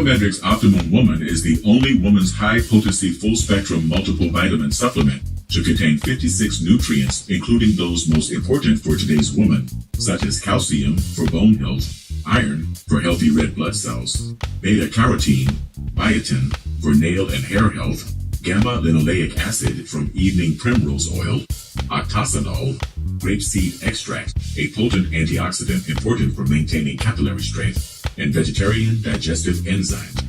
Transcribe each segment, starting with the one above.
Biomedric's Optimum Woman is the only woman's high-potency full-spectrum multiple vitamin supplement to contain 56 nutrients, including those most important for today's woman, such as calcium for bone health, iron for healthy red blood cells, beta-carotene, biotin for nail and hair health, gamma-linoleic acid from evening primrose oil, octasanol, grapeseed extract, a potent antioxidant important for maintaining capillary strength, and vegetarian digestive enzymes.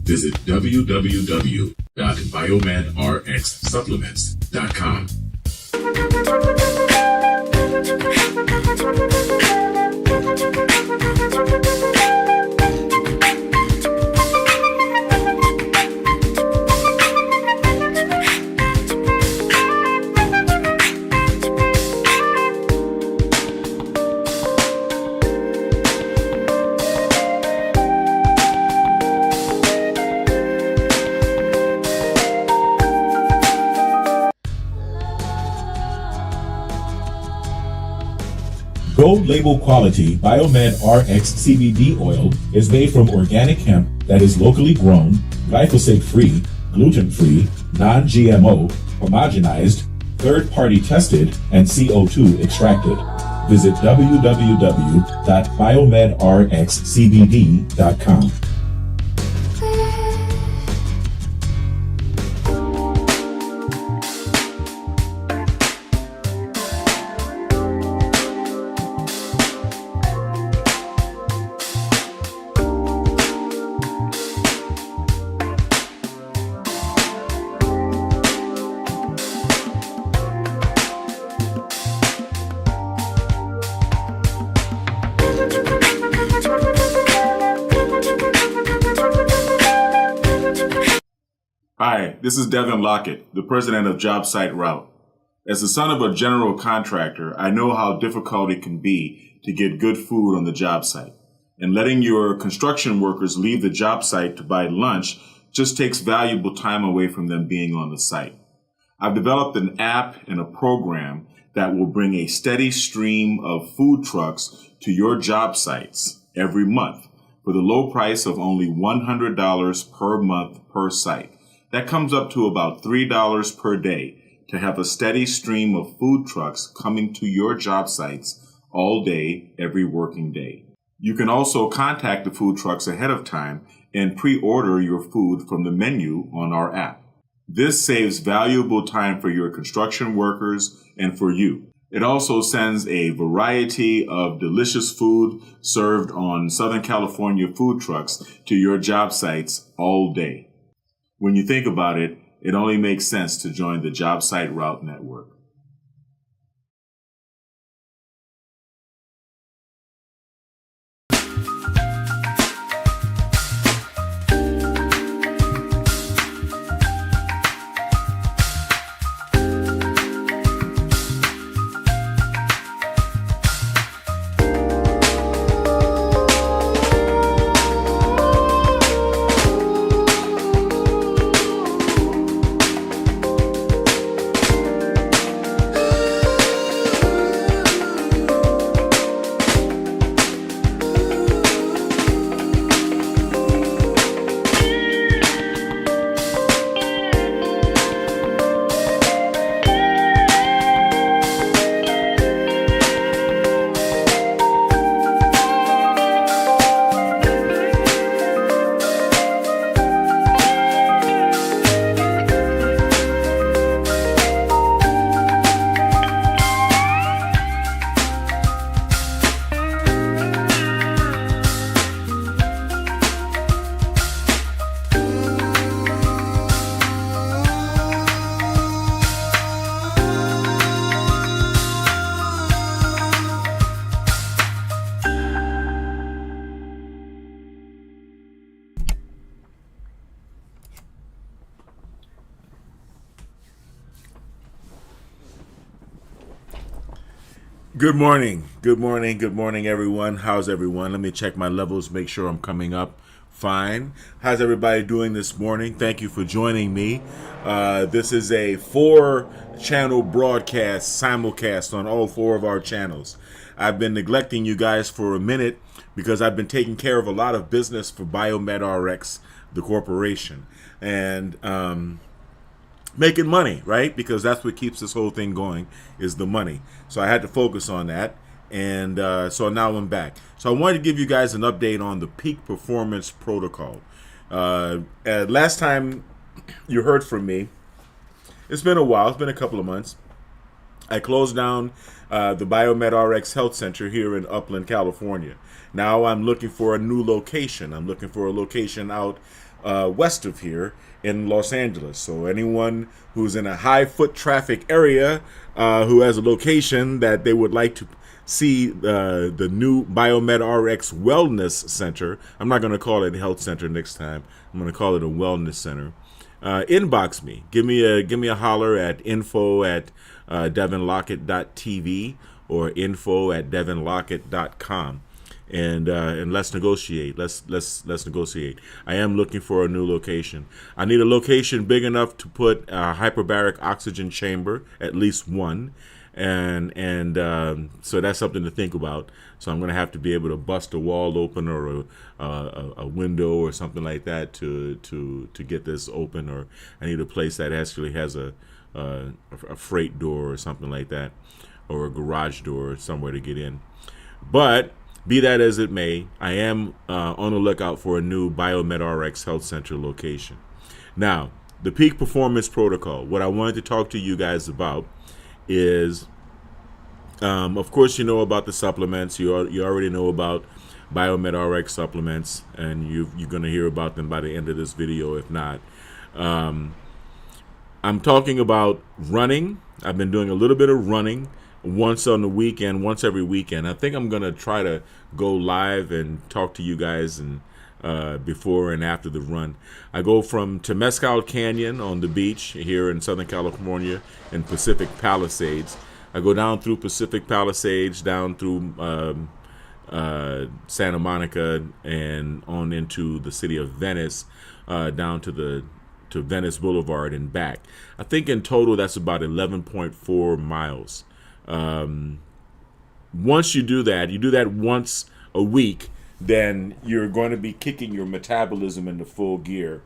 Visit www.biomedrxsupplements.com. Gold label quality Biomed RX CBD oil is made from organic hemp that is locally grown, glyphosate-free, gluten-free, non-GMO, homogenized, third-party tested, and CO2 extracted. Visit www.biomedrxcbd.com. Hi, this is Devin Lockett, the president of JobSite Route. As the son of a general contractor, I know how difficult it can be to get good food on the job site. And letting your construction workers leave the job site to buy lunch just takes valuable time away from them being on the site. I've developed an app and a program that will bring a steady stream of food trucks to your job sites every month for the low price of only $100 per month per site. That comes up to about $3 per day to have a steady stream of food trucks coming to your job sites all day, every working day. You can also contact the food trucks ahead of time and pre-order your food from the menu on our app. This saves valuable time for your construction workers and for you. It also sends a variety of delicious food served on Southern California food trucks to your job sites all day. When you think about it, it only makes sense to join the JobSite Route Network. Good morning, everyone. How's everyone? Let me check my levels, make sure I'm coming up Fine. How's everybody doing this morning? Thank you for joining me. This is a 4-channel broadcast, simulcast on all 4 of our channels. I've been neglecting you guys for a minute because I've been taking care of a lot of business for Biomed RX, the corporation, and making money, right? Because that's what keeps this whole thing going, is the money. So I had to focus on that. And so now I'm back. So I wanted to give you guys an update on the peak performance protocol. Last time you heard from me, it's been a while. It's been a couple of months. I closed down the Biomed RX Health Center here in Upland, California. Now I'm looking for a new location. I'm looking for a location out west of here in Los Angeles. So anyone who's in a high foot traffic area who has a location that they would like to see the new Biomed RX Wellness Center. I'm not going to call it Health Center next time. I'm going to call it a Wellness Center. Inbox me. Give me a holler at info@devinlockett.tv or info@devinlockett.com. And let's negotiate. Let's negotiate. I am looking for a new location. I need a location big enough to put a hyperbaric oxygen chamber, at least one. And so that's something to think about. So I'm going to have to be able to bust a wall open or a window or something like that to get this open. Or I need a place that actually has a freight door or something like that, or a garage door somewhere to get in. But be that as it may, I am on the lookout for a new Biomed RX Health Center location. Now, the peak performance protocol. What I wanted to talk to you guys about is, of course, you know about the supplements. You already know about Biomed RX supplements, and you're going to hear about them by the end of this video, if not. I'm talking about running. I've been doing a little bit of running once on the weekend, once every weekend. I think I'm going to try to go live and talk to you guys and before and after the run. I go from Temescal Canyon on the beach here in Southern California in Pacific Palisades. I go down through Pacific Palisades, down through Santa Monica, and on into the city of Venice, down to Venice Boulevard and back. I think in total that's about 11.4 miles. Once you do that once a week, then you're going to be kicking your metabolism into full gear,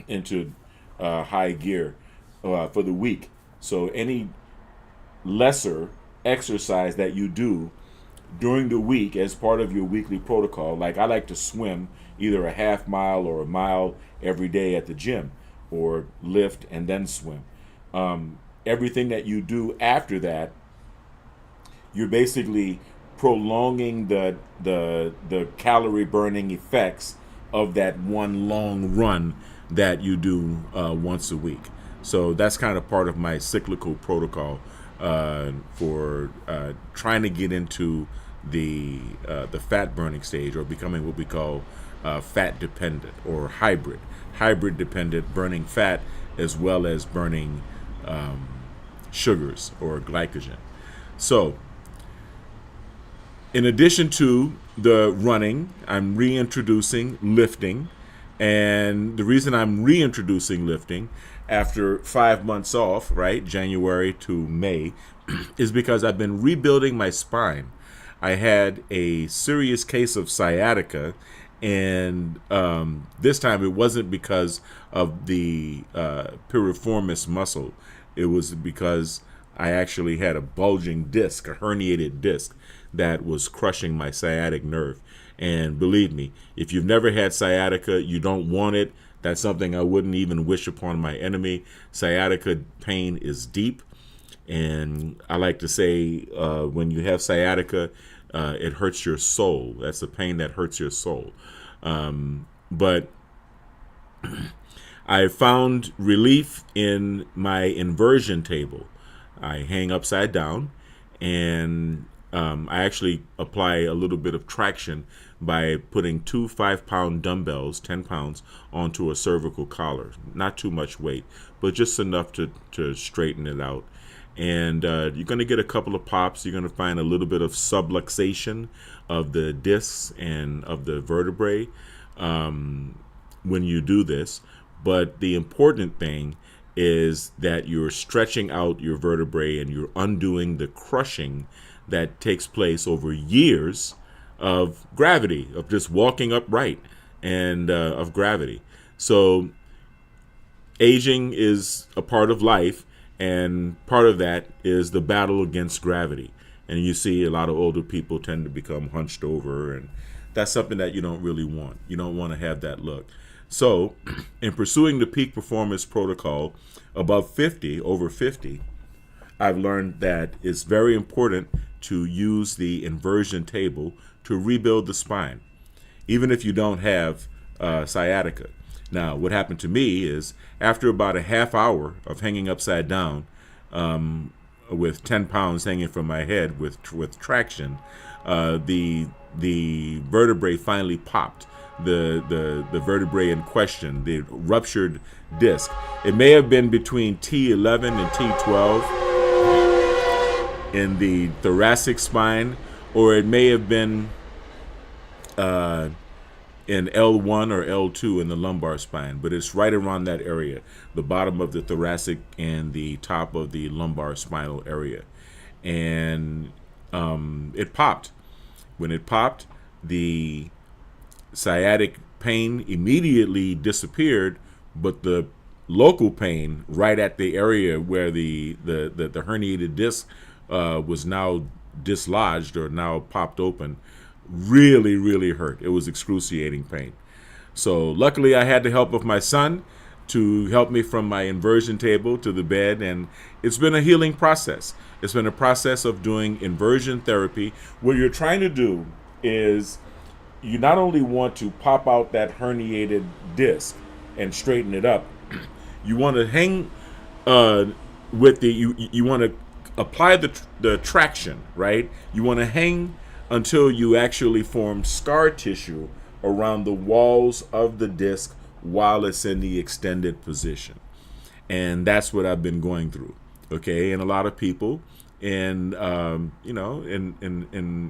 into high gear for the week. So any lesser exercise that you do during the week as part of your weekly protocol, like I like to swim either a half mile or a mile every day at the gym, or lift and then swim. Everything that you do after that, you're basically prolonging the calorie burning effects of that one long run that you do once a week. So that's kind of part of my cyclical protocol for trying to get into the fat burning stage, or becoming what we call fat dependent or hybrid dependent, burning fat as well as burning sugars or glycogen. So in addition to the running, I'm reintroducing lifting. And the reason I'm reintroducing lifting after 5 months off, right, January to May, is because I've been rebuilding my spine. I had a serious case of sciatica, and this time it wasn't because of the piriformis muscle. It was because I actually had a bulging disc, a herniated disc, that was crushing my sciatic nerve. And believe me, if you've never had sciatica, you don't want it. That's something I wouldn't even wish upon my enemy. Sciatica pain is deep. And I like to say, when you have sciatica, it hurts your soul. That's a pain that hurts your soul. But I found relief in my inversion table. I hang upside down, and I actually apply a little bit of traction by putting 2 5-pound dumbbells, 10 pounds, onto a cervical collar. Not too much weight, but just enough to straighten it out. And you're going to get a couple of pops. You're going to find a little bit of subluxation of the discs and of the vertebrae. when you do this. But the important thing is that you're stretching out your vertebrae and you're undoing the crushing that takes place over years of gravity, of just walking upright, and of gravity. So aging is a part of life, and part of that is the battle against gravity. And you see a lot of older people tend to become hunched over, and that's something that you don't really want. You don't want to have that look. So in pursuing the peak performance protocol above 50, over 50, I've learned that it's very important to use the inversion table to rebuild the spine, even if you don't have sciatica. Now, what happened to me is after about a half hour of hanging upside down with 10 pounds hanging from my head with traction, the vertebrae finally popped. The vertebrae in question, the ruptured disc. It may have been between T11 and T12 in the thoracic spine, or it may have been in L1 or L2 in the lumbar spine, but it's right around that area, the bottom of the thoracic and the top of the lumbar spinal area. And it popped. When it popped, the sciatic pain immediately disappeared, but the local pain right at the area where the herniated disc was now dislodged or now popped open really hurt. It was excruciating pain. So luckily I had the help of my son to help me from my inversion table to the bed, and it's been a healing process. It's been a process of doing inversion therapy. What you're trying to do is you not only want to pop out that herniated disc and straighten it up, you want to hang with the you want to apply the traction, right? You want to hang until you actually form scar tissue around the walls of the disc while it's in the extended position. And that's what I've been going through. Okay, and a lot of people, and and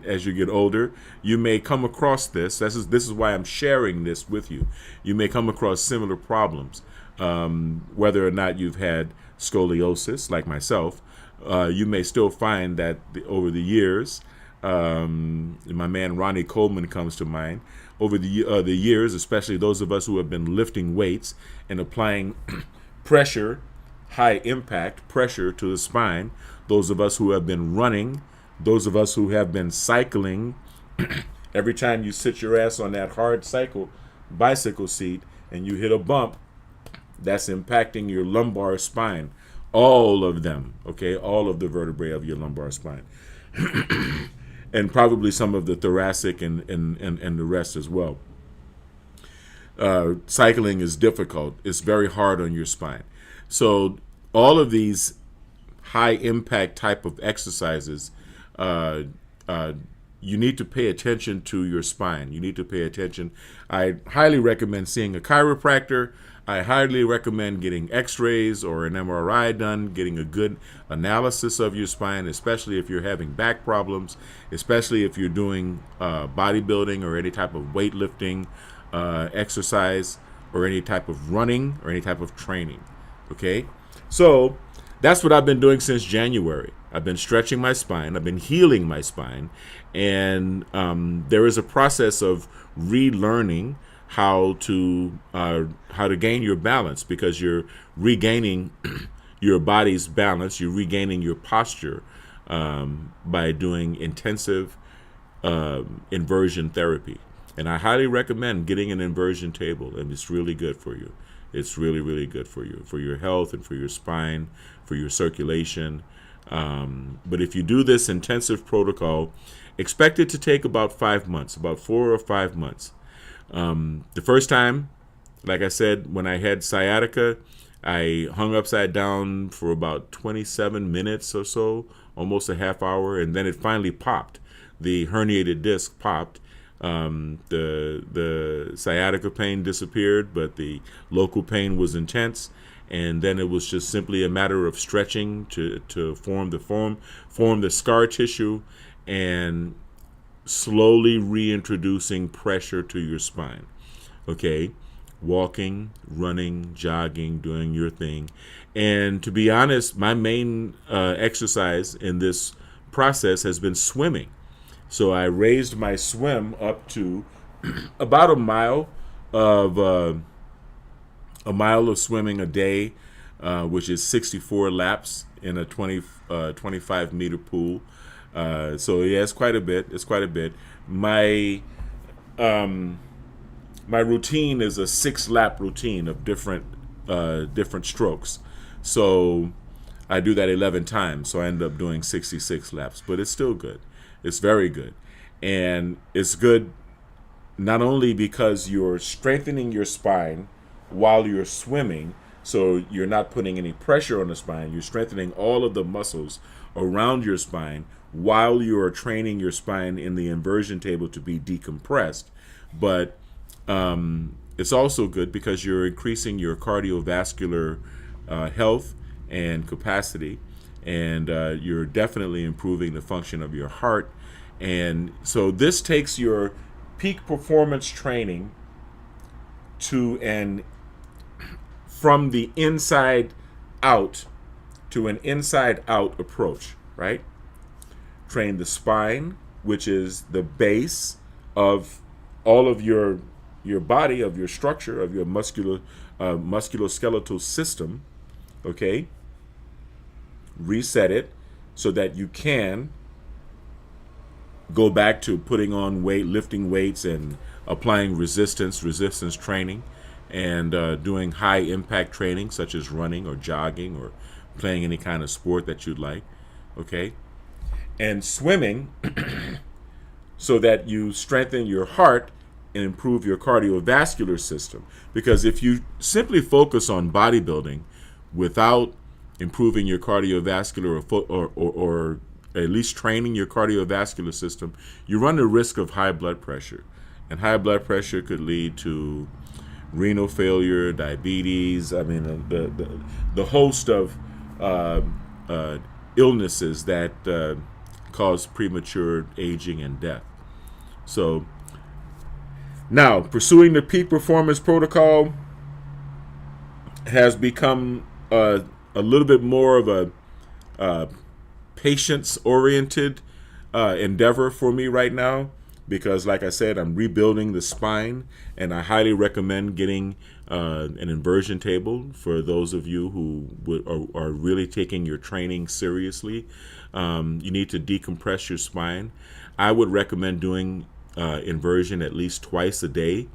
as you get older, you may come across this. This is why I'm sharing this with you. You may come across similar problems, whether or not you've had scoliosis, like myself. You may still find that over the years, my man Ronnie Coleman comes to mind. Over the years, especially those of us who have been lifting weights and applying pressure, high impact pressure to the spine, those of us who have been running, those of us who have been cycling, every time you sit your ass on that hard bicycle seat and you hit a bump, that's impacting your lumbar spine. All of them, okay? All of the vertebrae of your lumbar spine. And probably some of the thoracic and the rest as well. Cycling is difficult. It's very hard on your spine. So all of these high impact type of exercises, you need to pay attention to your spine. You need to pay attention. I highly recommend seeing a chiropractor. I highly recommend getting x-rays or an MRI done, getting a good analysis of your spine, especially if you're having back problems, especially if you're doing bodybuilding or any type of weightlifting exercise or any type of running or any type of training. Okay? So that's what I've been doing since January. I've been stretching my spine. I've been healing my spine. And there is a process of relearning how to gain your balance, because you're regaining your body's balance, you're regaining your posture by doing intensive inversion therapy. And I highly recommend getting an inversion table, and it's really good for you. It's really good for you, for your health and for your spine, for your circulation. But if you do this intensive protocol, expect it to take about 5 months, about 4 or 5 months. The first time, like I said, when I had sciatica, I hung upside down for about 27 minutes or so, almost a half hour, and then it finally popped. The herniated disc popped. The sciatica pain disappeared, but the local pain was intense. And then it was just simply a matter of stretching to form the scar tissue and slowly reintroducing pressure to your spine. Okay, walking, running, jogging, doing your thing. And to be honest, my main exercise in this process has been swimming. So I raised my swim up to about of a mile of swimming a day, which is 64 laps in a 25 meter pool. So yeah, it's quite a bit. It's quite a bit. My my routine is a 6 lap routine of different strokes. So I do that 11 times. So I end up doing 66 laps, but it's still good. It's very good. And it's good not only because you're strengthening your spine while you're swimming, so you're not putting any pressure on the spine, you're strengthening all of the muscles around your spine while you're training your spine in the inversion table to be decompressed. But it's also good because you're increasing your cardiovascular health and capacity, and you're definitely improving the function of your heart. And so this takes your peak performance training from the inside out to an inside out approach, right? Train the spine, which is the base of all of your body, of your structure, of your musculoskeletal system. Okay, reset it so that you can go back to putting on weight, lifting weights, and applying resistance training, and doing high impact training such as running or jogging or playing any kind of sport that you'd like. Okay, and swimming so that you strengthen your heart and improve your cardiovascular system. Because if you simply focus on bodybuilding without improving your cardiovascular or at least training your cardiovascular system, you run the risk of high blood pressure. And high blood pressure could lead to renal failure, diabetes, the host of illnesses that cause premature aging and death. So now, pursuing the peak performance protocol has become a little bit more of a patience-oriented endeavor for me right now, because, like I said, I'm rebuilding the spine, and I highly recommend getting an inversion table for those of you who are really taking your training seriously. You need to decompress your spine. I would recommend doing inversion at least twice a day.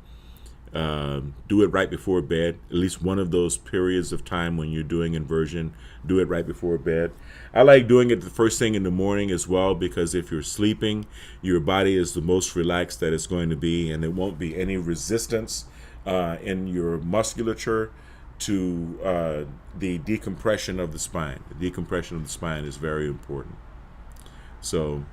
Do it right before bed. At least one of those periods of time when you're doing inversion, do it right before bed. I like doing it the first thing in the morning as well, because if you're sleeping, your body is the most relaxed that it's going to be, and there won't be any resistance in your musculature to the decompression of the spine. The decompression of the spine is very important. So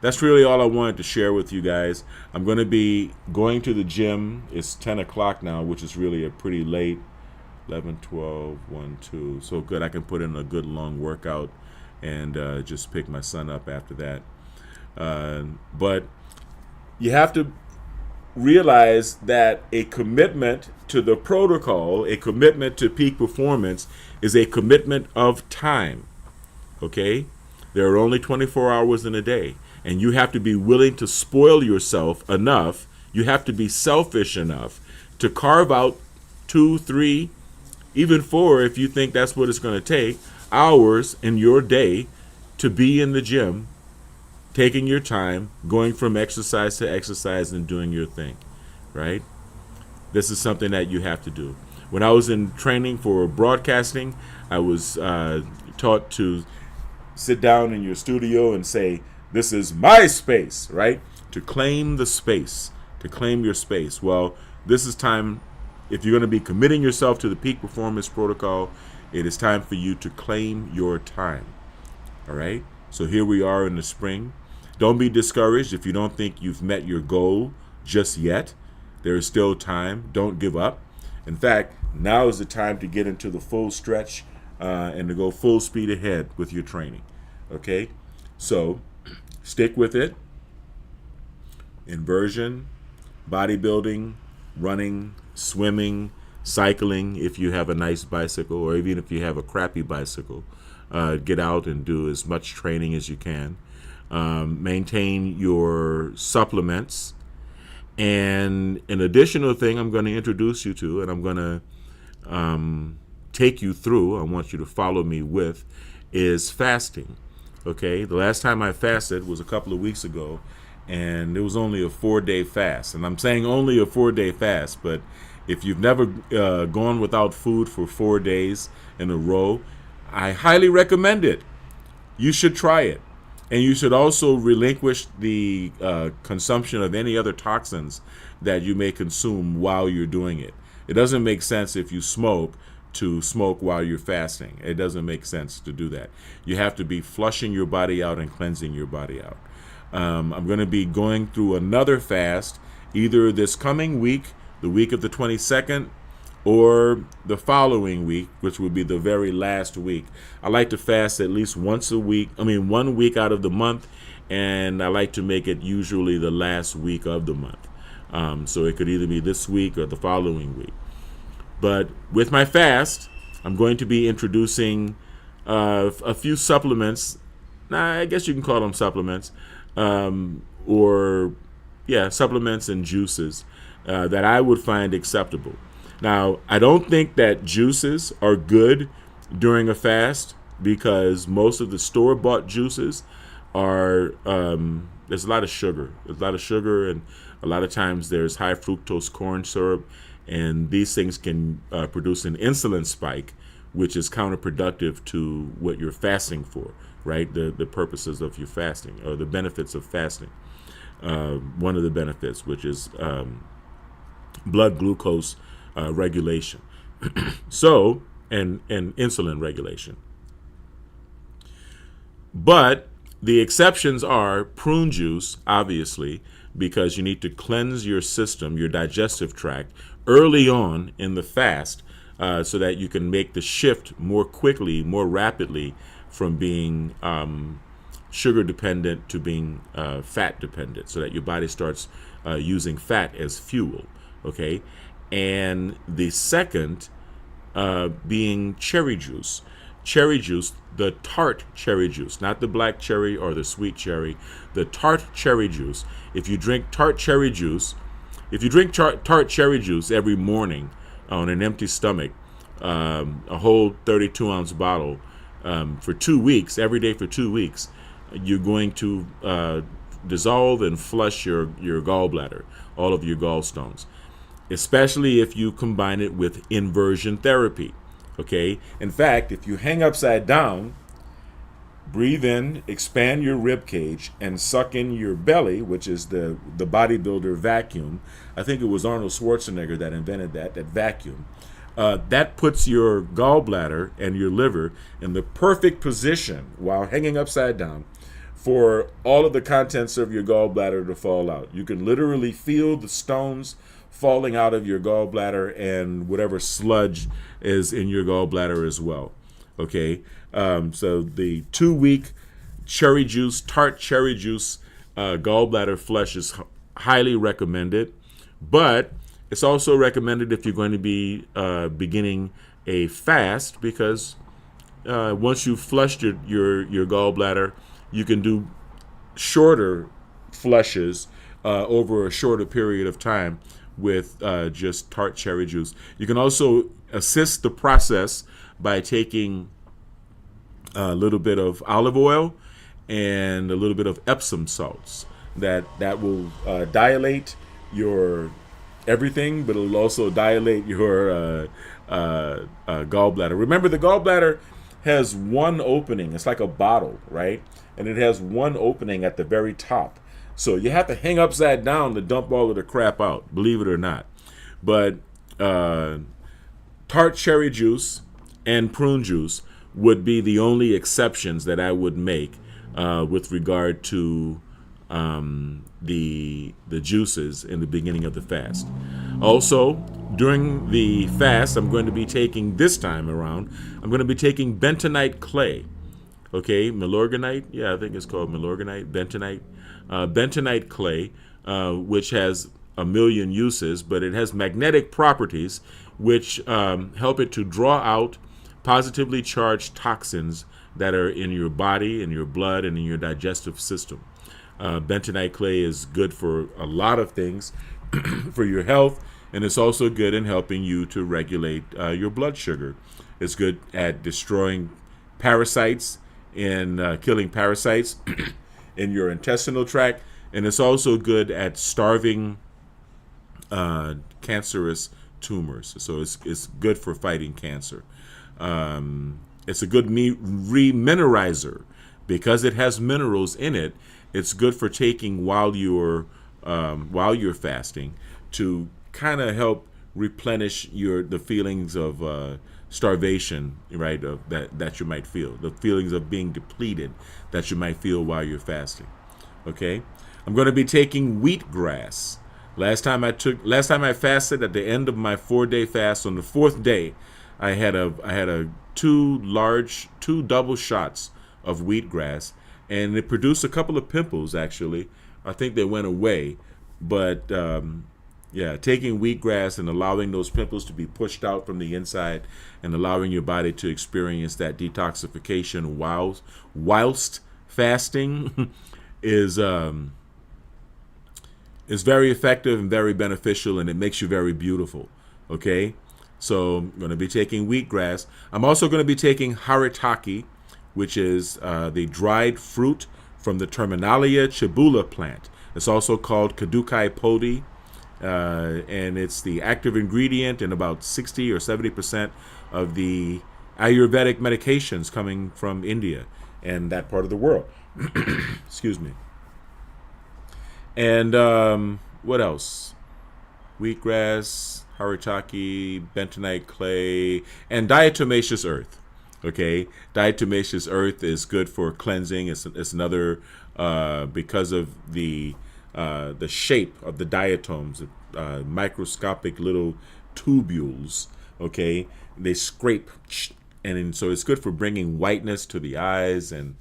that's really all I wanted to share with you guys. I'm going to be going to the gym. It's 10 o'clock now, which is really a pretty late. 11, 12, 1, 2. So good. I can put in a good long workout and just pick my son up after that. But you have to realize that a commitment to the protocol, a commitment to peak performance, is a commitment of time. Okay? There are only 24 hours in a day. And you have to be willing to spoil yourself enough. You have to be selfish enough to carve out 2, 3, even 4, if you think that's what it's going to take, hours in your day to be in the gym, taking your time, going from exercise to exercise and doing your thing, right? This is something that you have to do. When I was in training for broadcasting, I was taught to sit down in your studio and say, "This is my space," right? To claim the space, to claim your space. Well, this is time. If you're going to be committing yourself to the peak performance protocol, it is time for you to claim your time. All right? So here we are in the spring. Don't be discouraged if you don't think you've met your goal just yet. There is still time. Don't give up. In fact, now is the time to get into the full stretch and to go full speed ahead with your training. Okay? So stick with it. Inversion, bodybuilding, running, swimming, cycling if you have a nice bicycle, or even if you have a crappy bicycle. Get out and do as much training as you can. Maintain your supplements. And an additional thing I'm going to introduce you to, and I'm going to take you through, I want you to follow me with, is fasting. Okay, the last time I fasted was a couple of weeks ago, and it was only a 4-day fast. And I'm saying only a 4-day fast, but if you've never gone without food for 4 days in a row, I highly recommend it. You should try it. And you should also relinquish the consumption of any other toxins that you may consume while you're doing it. It doesn't make sense if you smoke to smoke while you're fasting. It doesn't make sense to do that. You have to be flushing your body out and cleansing your body out. I'm going to be going through another fast either this coming week, the week of the 22nd, or the following week, which would be the very last week. I like to fast at least once a week. 1 week out of the month, and I like to make it usually the last week of the month. So it could either be this week or the following week. But with my fast, I'm going to be introducing a few supplements. I guess you can call them supplements, supplements and juices that I would find acceptable. Now, I don't think that juices are good during a fast because most of the store-bought juices are, there's a lot of sugar. There's a lot of sugar, and a lot of times there's high fructose corn syrup, and these things can produce an insulin spike, which is counterproductive to what you're fasting for, right? The purposes of your fasting, or the benefits of fasting. One of the benefits, which is blood glucose regulation. So, and insulin regulation. But the exceptions are prune juice, obviously, because you need to cleanse your system, your digestive tract, early on in the fast, so that you can make the shift more quickly, more rapidly, from being sugar dependent to being fat dependent, so that your body starts using fat as fuel. Okay. And the second being cherry juice. Cherry juice, the tart cherry juice, not the black cherry or the sweet cherry, the tart cherry juice. If you drink tart cherry juice every morning on an empty stomach, a whole 32-ounce bottle for 2 weeks, every day for 2 weeks, you're going to dissolve and flush your gallbladder, all of your gallstones. Especially if you combine it with inversion therapy, okay? In fact, if you hang upside down, breathe in, expand your rib cage, and suck in your belly, which is the bodybuilder vacuum. I think it was Arnold Schwarzenegger that invented that vacuum. That puts your gallbladder and your liver in the perfect position while hanging upside down for all of the contents of your gallbladder to fall out. You can literally feel the stones falling out of your gallbladder and whatever sludge is in your gallbladder as well. Okay, so the 2-week cherry juice, tart cherry juice gallbladder flush is highly recommended, but it's also recommended if you're going to be beginning a fast, because once you've flushed your gallbladder, you can do shorter flushes over a shorter period of time with just tart cherry juice. You can also assist the process by taking a little bit of olive oil and a little bit of Epsom salts. That will dilate your everything, but it'll also dilate your gallbladder. Remember, the gallbladder has one opening. It's like a bottle, right? And it has one opening at the very top. So you have to hang upside down to dump all of the crap out, believe it or not. But tart cherry juice and prune juice would be the only exceptions that I would make with regard to the juices in the beginning of the fast. Also, during the fast, I'm going to be taking, this time around, I'm going to be taking bentonite clay. Okay, milorganite. Yeah, I think it's called milorganite, bentonite. Bentonite clay, which has a million uses, but it has magnetic properties which help it to draw out positively charged toxins that are in your body, in your blood, and in your digestive system. Bentonite clay is good for a lot of things for your health, and it's also good in helping you to regulate your blood sugar. It's good at destroying parasites and killing parasites in your intestinal tract, and it's also good at starving cancerous tumors. So it's good for fighting cancer. It's a good remineralizer because it has minerals in it. It's good for taking while you're fasting to kind of help replenish the feelings of starvation, right? That you might feel, the feelings of being depleted that you might feel while you're fasting. Okay, I'm going to be taking wheatgrass. Last time I fasted at the end of my 4-day fast. On the 4th day, I had two double shots of wheatgrass, and it produced a couple of pimples. Actually, I think they went away, but taking wheatgrass and allowing those pimples to be pushed out from the inside and allowing your body to experience that detoxification whilst fasting is very effective and very beneficial, and it makes you very beautiful. Okay, so I'm going to be taking wheatgrass. I'm also going to be taking haritaki, which is the dried fruit from the Terminalia chibula plant. It's also called kadukai podi, and it's the active ingredient in about 60 or 70% of the Ayurvedic medications coming from India and that part of the world. Excuse me. And what else? Wheatgrass, haritaki, bentonite clay, and diatomaceous earth. Okay, diatomaceous earth is good for cleansing. It's another because of the shape of the diatoms, microscopic little tubules. Okay, they scrape, and so it's good for bringing whiteness to the eyes and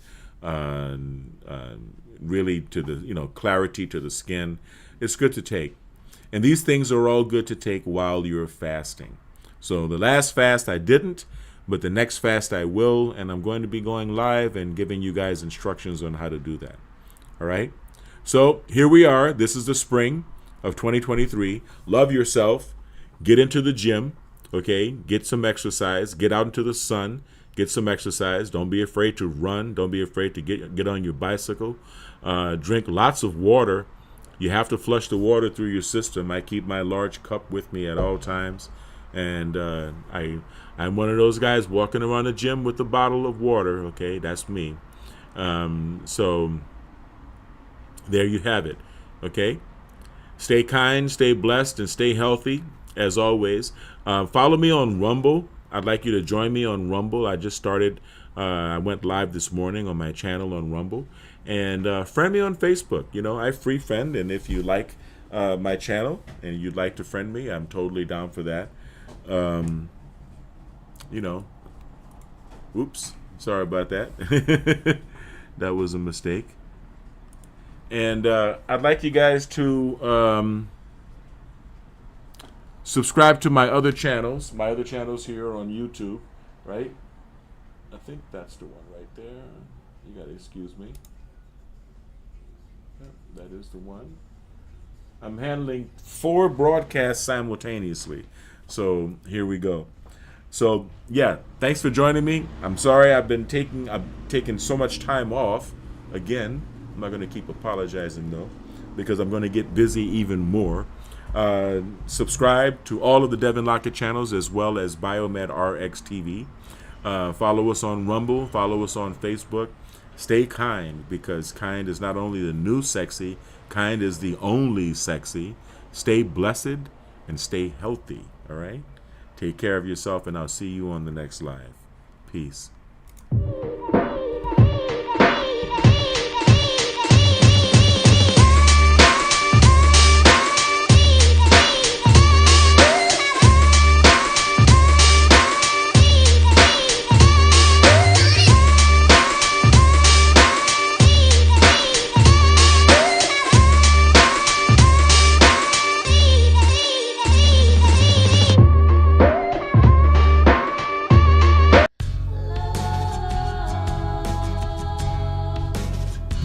really to the clarity to the skin. It's good to take, and these things are all good to take while you're fasting. So the last fast I didn't, but the next fast I will, and I'm going to be going live and giving you guys instructions on how to do that. All right. So here we are. This is the spring of 2023. Love yourself. Get into the gym. Okay. Get some exercise. Get out into the sun. Get some exercise. Don't be afraid to run. Don't be afraid to get on your bicycle. Drink lots of water. You have to flush the water through your system. I keep my large cup with me at all times. And I'm one of those guys walking around the gym with a bottle of water. Okay, that's me. So there you have it. Okay, stay kind, stay blessed, and stay healthy as always. Follow me on Rumble. I'd like you to join me on Rumble. I just started. I went live this morning on my channel on Rumble, and friend me on Facebook. I free friend, and if you like my channel and you'd like to friend me, I'm totally down for that. Oops, sorry about that. That was a mistake. And I'd like you guys to subscribe to my other channels here on YouTube, right? I think that's the one right there. You gotta excuse me. Yep, that is the one. I'm handling 4 broadcasts simultaneously. So here we go. So yeah, thanks for joining me. I'm sorry I've taken so much time off. Again, I'm not going to keep apologizing though, because I'm going to get busy even more. Subscribe to all of the Devin Lockett channels as well as Biomed RX TV. Follow us on Rumble. Follow us on Facebook. Stay kind, because kind is not only the new sexy, kind is the only sexy. Stay blessed and stay healthy. All right? Take care of yourself, and I'll see you on the next live. Peace.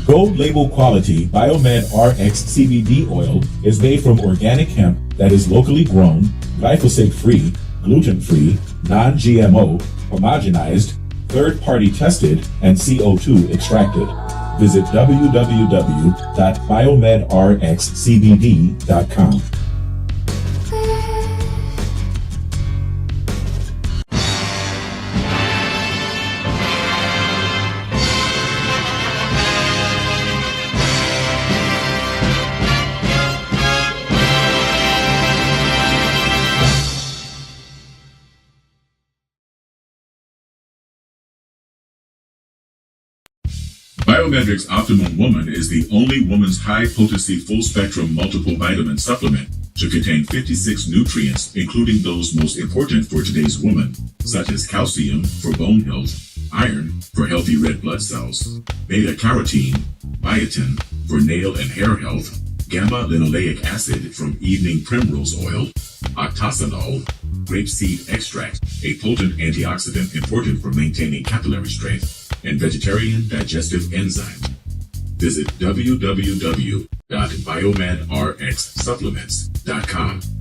Gold label quality Biomed RX CBD oil is made from organic hemp that is locally grown, glyphosate-free, gluten-free, non-GMO, homogenized, third-party tested, and CO2 extracted. Visit www.biomedrxcbd.com. Biomedric's Optimum Woman is the only woman's high-potency full-spectrum multiple vitamin supplement to contain 56 nutrients, including those most important for today's woman, such as calcium for bone health, iron for healthy red blood cells, beta-carotene, biotin for nail and hair health, gamma-linoleic acid from evening primrose oil, octasanol, grapeseed extract, a potent antioxidant important for maintaining capillary strength, and vegetarian digestive enzymes. Visit www.biomedrxsupplements.com.